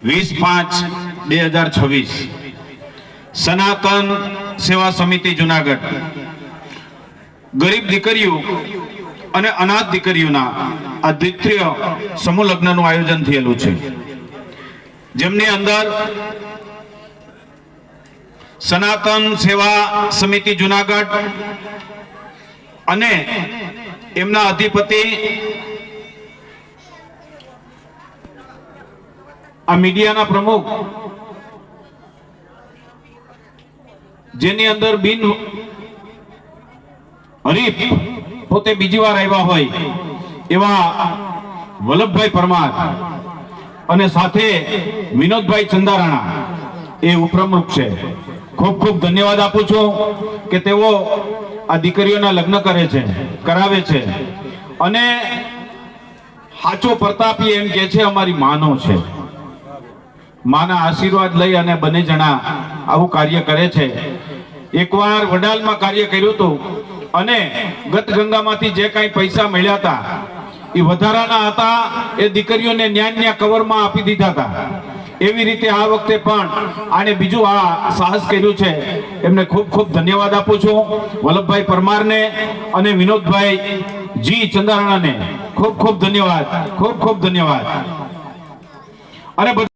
20/5/2026 સનાતન સેવા સમિતિ જુનાગઢ ગરીબ દીકરીઓ અને અનાથ દીકરીઓના આ દ્વિતીય સમૂહ લગ્નનું આયોજન થયેલું છે, જેમની અંદર સનાતન સેવા સમિતિ જુનાગઢ અને એમના અધિપતિ આ મીડિયાના પ્રમુખ, જેની અંદર બિન હરીફ પોતે બીજી વાર આવ્યા હોય એવા વલ્લભભાઈ પરમાર અને સાથે વિનોદભાઈ ચંદારાણા એ ઉપપ્રમુખ છે. ખૂબ ખૂબ ધન્યવાદ આપું છું કે તેઓ આ દીકરીઓના લગ્ન કરે છે, કરાવે છે અને સાચો પ્રતાપી એમ કે છે અમારી માનો છે. માના આશીર્વાદ લઈ અને બંને જણા આવું કાર્ય કરે છે. એકવાર વડાલમાં કાર્ય કર્યું હતું અને ગત ગંગામાંથી જે કાંઈ પૈસા મળ્યા હતા એ વધારાના હતા, એ દીકરીઓને ન્યાય કવરમાં આપી દીધા હતા. એવી રીતે આ વખતે પણ આને બીજું આ સાહસ કર્યું છે. એમને ખૂબ ખૂબ ધન્યવાદ આપું છું. વલ્લભભાઈ પરમારને અને વિનોદભાઈ જી ચંદારાણાને ખૂબ ખૂબ ધન્યવાદ, ખૂબ ખૂબ ધન્યવાદ. અને